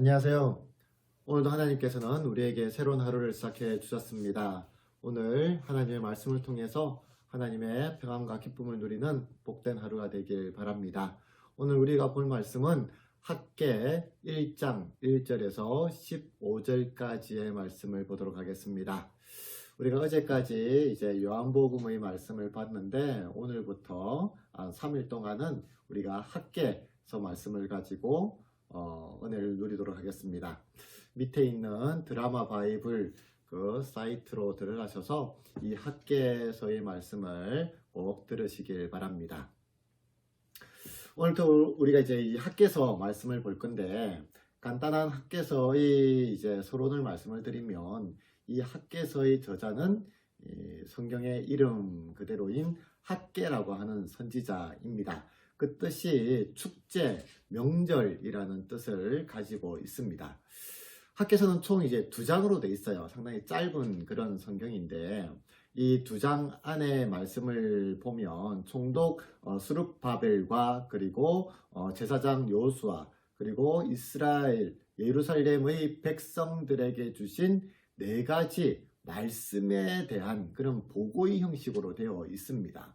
안녕하세요. 오늘도 하나님께서는 우리에게 새로운 하루를 시작해 주셨습니다. 오늘 하나님의 말씀을 통해서 하나님의 평안과 기쁨을 누리는 복된 하루가 되길 바랍니다. 오늘 우리가 볼 말씀은 학개 1장 1절에서 15절까지의 말씀을 보도록 하겠습니다. 우리가 어제까지 이제 요한복음의 말씀을 봤는데 오늘부터 3일 동안은 우리가 학개서 말씀을 가지고 은혜를 누리도록 하겠습니다. 밑에 있는 드라마 바이블 그 사이트로 들어가셔서 이 학개서의 말씀을 꼭 들으시길 바랍니다. 오늘도 우리가 이제 이 학개서 말씀을 볼 건데 간단한 학개서의 이제 서론을 말씀을 드리면 이 학개서의 저자는 성경의 이름 그대로인 학개라고 하는 선지자입니다. 그 뜻이 축제, 명절이라는 뜻을 가지고 있습니다. 학개서는 총 이제 2장으로 되어 있어요. 상당히 짧은 그런 성경인데 이 2장 안에 말씀을 보면 총독 스룹바벨과 그리고 제사장 여호수아 그리고 이스라엘 예루살렘의 백성들에게 주신 4가지 말씀에 대한 그런 보고의 형식으로 되어 있습니다.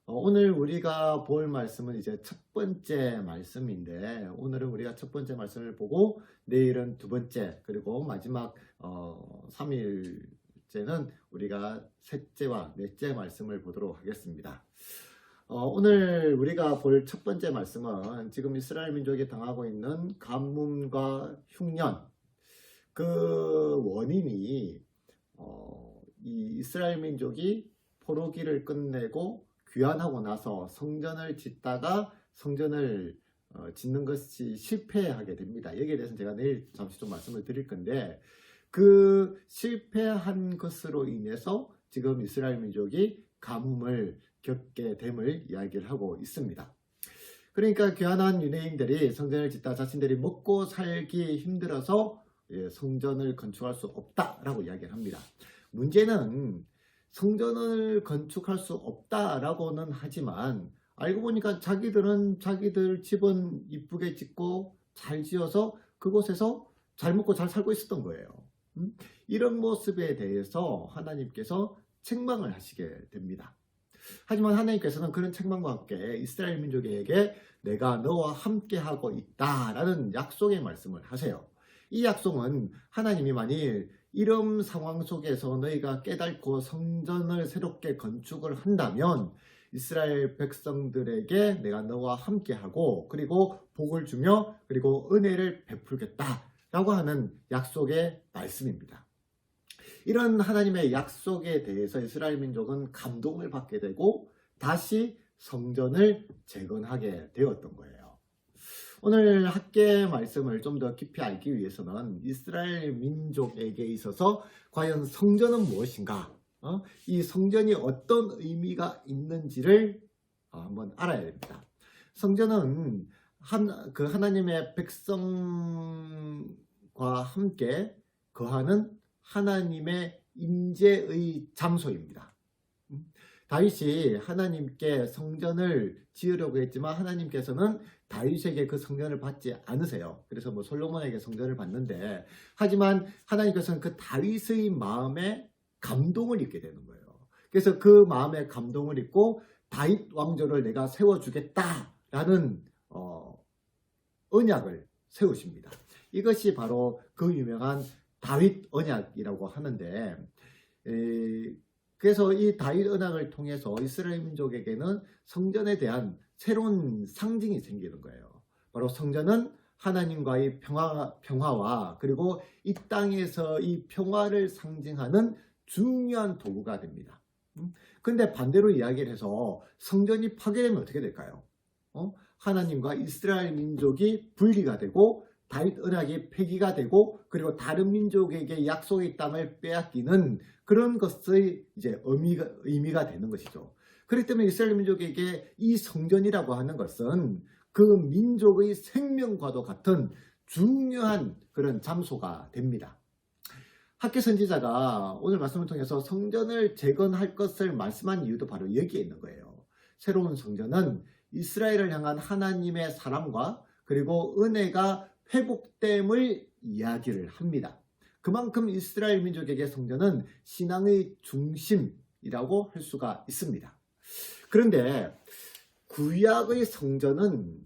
오늘 우리가 볼 말씀은 이제 첫 번째 말씀인데 오늘은 우리가 첫 번째 말씀을 보고 내일은 두 번째 그리고 마지막 3일째는 우리가 셋째와 넷째 말씀을 보도록 하겠습니다. 오늘 우리가 볼 첫 번째 말씀은 지금 이스라엘 민족이 당하고 있는 가뭄과 흉년 그 원인이 이 이스라엘 민족이 포로기를 끝내고 귀환하고 나서 성전을 짓다가 성전을 짓는 것이 실패하게 됩니다. 여기에 대해서는 제가 내일 잠시 좀 말씀을 드릴 건데 그 실패한 것으로 인해서 지금 이스라엘 민족이 가뭄을 겪게 됨을 이야기를 하고 있습니다. 그러니까 귀환한 유대인들이 성전을 짓다 자신들이 먹고 살기 힘들어서 성전을 건축할 수 없다라고 이야기를 합니다. 문제는 성전을 건축할 수 없다라고는 하지만 알고 보니까 자기들은 자기들 집은 이쁘게 짓고 잘 지어서 그곳에서 잘 먹고 잘 살고 있었던 거예요. 이런 모습에 대해서 하나님께서 책망을 하시게 됩니다. 하지만 하나님께서는 그런 책망과 함께 이스라엘 민족에게 내가 너와 함께 하고 있다라는 약속의 말씀을 하세요. 이 약속은 하나님이 만일 이런 상황 속에서 너희가 깨닫고 성전을 새롭게 건축을 한다면 이스라엘 백성들에게 내가 너와 함께하고 그리고 복을 주며 그리고 은혜를 베풀겠다라고 하는 약속의 말씀입니다. 이런 하나님의 약속에 대해서 이스라엘 민족은 감동을 받게 되고 다시 성전을 재건하게 되었던 거예요. 오늘 학개 말씀을 좀 더 깊이 알기 위해서는 이스라엘 민족에게 있어서 과연 성전은 무엇인가, 이 성전이 어떤 의미가 있는지를 한번 알아야 됩니다. 성전은 하나님의 백성과 함께 거하는 하나님의 임재의 장소입니다. 다윗이 하나님께 성전을 지으려고 했지만 하나님께서는 다윗에게 그 성전을 받지 않으세요. 그래서 솔로몬에게 성전을 받는데 하지만 하나님께서는 그 다윗의 마음에 감동을 입게 되는 거예요. 그래서 그 마음에 감동을 입고 다윗 왕조를 내가 세워주겠다라는 언약을 세우십니다. 이것이 바로 그 유명한 다윗 언약이라고 하는데 그래서 이 다윗 언약을 통해서 이스라엘 민족에게는 성전에 대한 새로운 상징이 생기는 거예요. 바로 성전은 하나님과의 평화와 그리고 이 땅에서 이 평화를 상징하는 중요한 도구가 됩니다. 근데 반대로 이야기를 해서 성전이 파괴되면 어떻게 될까요? 하나님과 이스라엘 민족이 분리가 되고 다윗 언약이 폐기가 되고 그리고 다른 민족에게 약속의 땅을 빼앗기는 그런 것의 이제 의미가 되는 것이죠. 그렇기 때문에 이스라엘 민족에게 이 성전이라고 하는 것은 그 민족의 생명과도 같은 중요한 그런 장소가 됩니다. 학개 선지자가 오늘 말씀을 통해서 성전을 재건할 것을 말씀한 이유도 바로 여기에 있는 거예요. 새로운 성전은 이스라엘을 향한 하나님의 사랑과 그리고 은혜가 회복됨을 이야기를 합니다. 그만큼 이스라엘 민족에게 성전은 신앙의 중심이라고 할 수가 있습니다. 그런데 구약의 성전은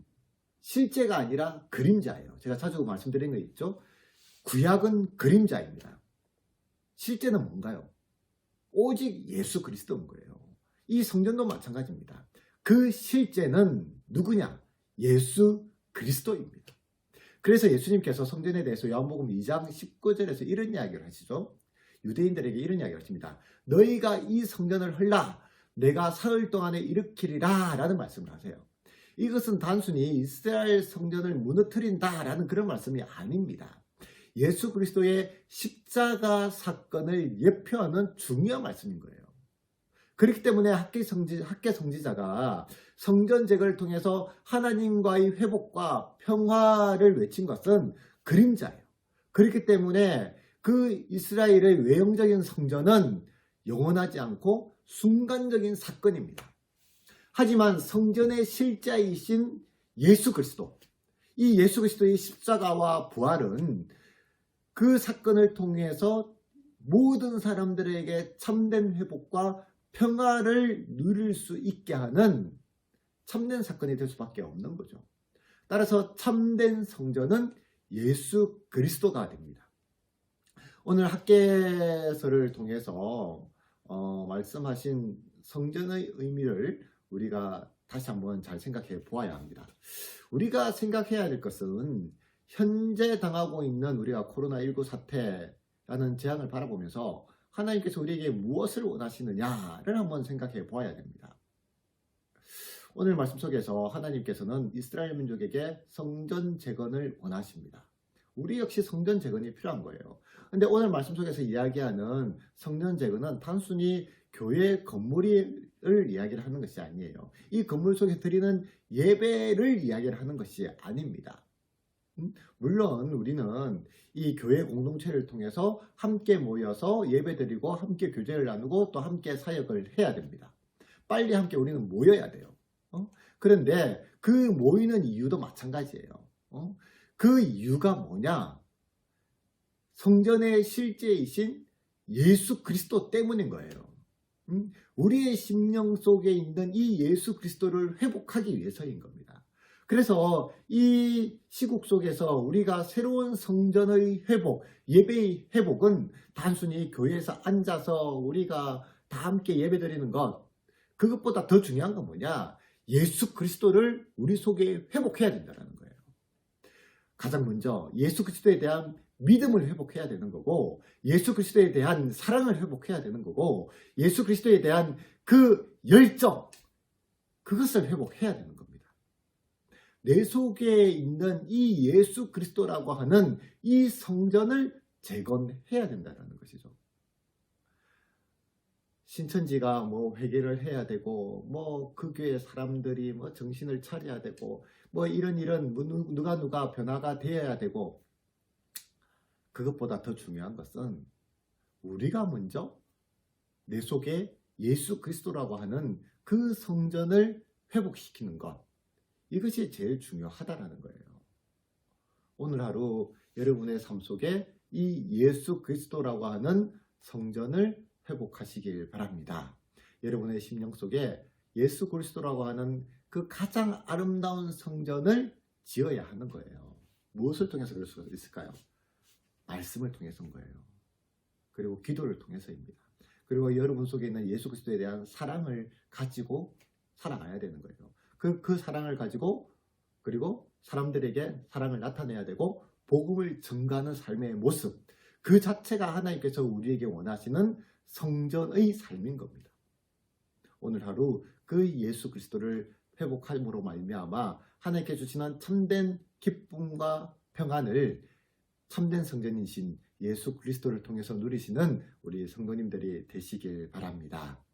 실제가 아니라 그림자예요. 제가 자주 말씀드린 거 있죠? 구약은 그림자입니다. 실제는 뭔가요? 오직 예수 그리스도인 거예요. 이 성전도 마찬가지입니다. 그 실제는 누구냐? 예수 그리스도입니다. 그래서 예수님께서 성전에 대해서 요한복음 2장 19절에서 이런 이야기를 하시죠. 유대인들에게 이런 이야기를 하십니다. 너희가 이 성전을 헐라 내가 사흘 동안에 일으키리라 라는 말씀을 하세요. 이것은 단순히 이스라엘 성전을 무너뜨린다 라는 그런 말씀이 아닙니다. 예수 그리스도의 십자가 사건을 예표하는 중요한 말씀인 거예요. 그렇기 때문에 학개 성지자가 성전 제거를 통해서 하나님과의 회복과 평화를 외친 것은 그림자예요. 그렇기 때문에 그 이스라엘의 외형적인 성전은 영원하지 않고 순간적인 사건입니다. 하지만 성전의 실자이신 예수 그리스도, 이 예수 그리스도의 십자가와 부활은 그 사건을 통해서 모든 사람들에게 참된 회복과 평화를 누릴 수 있게 하는 참된 사건이 될 수밖에 없는 거죠. 따라서 참된 성전은 예수 그리스도가 됩니다. 오늘 학개서를 통해서 말씀하신 성전의 의미를 우리가 다시 한번 잘 생각해 보아야 합니다. 우리가 생각해야 될 것은 현재 당하고 있는 우리가 코로나19 사태라는 재앙을 바라보면서 하나님께서 우리에게 무엇을 원하시느냐를 한번 생각해 보아야 됩니다. 오늘 말씀 속에서 하나님께서는 이스라엘 민족에게 성전 재건을 원하십니다. 우리 역시 성전 재건이 필요한 거예요. 근데 오늘 말씀 속에서 이야기하는 성전 재건은 단순히 교회 건물을 이야기를 하는 것이 아니에요. 이 건물 속에 드리는 예배를 이야기를 하는 것이 아닙니다. 물론 우리는 이 교회 공동체를 통해서 함께 모여서 예배드리고 함께 교제를 나누고 또 함께 사역을 해야 됩니다. 빨리 함께 우리는 모여야 돼요. 그런데 그 모이는 이유도 마찬가지예요. 그 이유가 뭐냐? 성전의 실제이신 예수 그리스도 때문인 거예요. 우리의 심령 속에 있는 이 예수 그리스도를 회복하기 위해서인 겁니다. 그래서 이 시국 속에서 우리가 새로운 성전의 회복, 예배의 회복은 단순히 교회에서 앉아서 우리가 다 함께 예배드리는 것, 그것보다 더 중요한 건 뭐냐? 예수 그리스도를 우리 속에 회복해야 된다는 거예요. 가장 먼저 예수 그리스도에 대한 믿음을 회복해야 되는 거고, 예수 그리스도에 대한 사랑을 회복해야 되는 거고, 예수 그리스도에 대한 그 열정, 그것을 회복해야 되는 겁니다. 내 속에 있는 이 예수 그리스도라고 하는 이 성전을 재건해야 된다는 것이죠. 신천지가 뭐 회개를 해야 되고, 뭐 그 교회 사람들이 뭐 정신을 차려야 되고, 뭐 이런 누가 변화가 되어야 되고, 그것보다 더 중요한 것은 우리가 먼저 내 속에 예수 그리스도라고 하는 그 성전을 회복시키는 것, 이것이 제일 중요하다라는 거예요. 오늘 하루 여러분의 삶 속에 이 예수 그리스도라고 하는 성전을 회복하시길 바랍니다. 여러분의 심령 속에 예수 그리스도라고 하는 그 가장 아름다운 성전을 지어야 하는 거예요. 무엇을 통해서 그럴 수 있을까요? 말씀을 통해서인 거예요. 그리고 기도를 통해서입니다. 그리고 여러분 속에 있는 예수 그리스도에 대한 사랑을 가지고 살아가야 되는 거예요. 그 사랑을 가지고, 그리고 사람들에게 사랑을 나타내야 되고, 복음을 전가하는 삶의 모습, 그 자체가 하나님께서 우리에게 원하시는 성전의 삶인 겁니다. 오늘 하루 그 예수 그리스도를 회복함으로 말미암아 하나님께 주시는 참된 기쁨과 평안을 참된 성전이신 예수 그리스도를 통해서 누리시는 우리 성도님들이 되시길 바랍니다.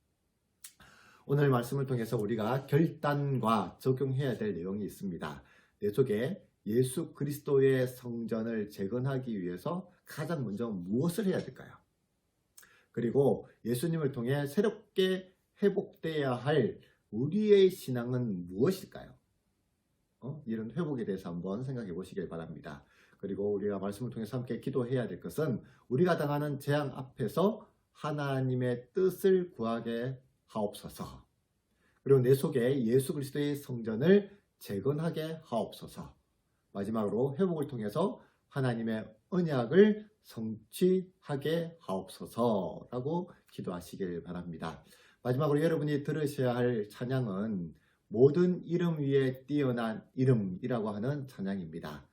오늘 말씀을 통해서 우리가 결단과 적용해야 될 내용이 있습니다. 내 속에 예수 그리스도의 성전을 재건하기 위해서 가장 먼저 무엇을 해야 될까요? 그리고 예수님을 통해 새롭게 회복돼야 할 우리의 신앙은 무엇일까요? 이런 회복에 대해서 한번 생각해 보시길 바랍니다. 그리고 우리가 말씀을 통해서 함께 기도해야 될 것은 우리가 당하는 재앙 앞에서 하나님의 뜻을 구하게 하옵소서. 그리고 내 속에 예수 그리스도의 성전을 재건하게 하옵소서. 마지막으로 회복을 통해서 하나님의 언약을 성취하게 하옵소서라고 기도하시길 바랍니다. 마지막으로 여러분이 들으셔야 할 찬양은 모든 이름 위에 뛰어난 이름이라고 하는 찬양입니다.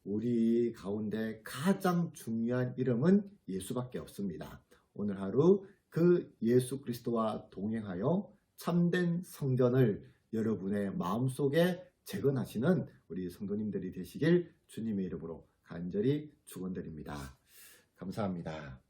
우리 가운데 가장 중요한 이름은 예수밖에 없습니다. 오늘 하루 그 예수 그리스도와 동행하여 참된 성전을 여러분의 마음속에 재건하시는 우리 성도님들이 되시길 주님의 이름으로 간절히 축원드립니다. 감사합니다.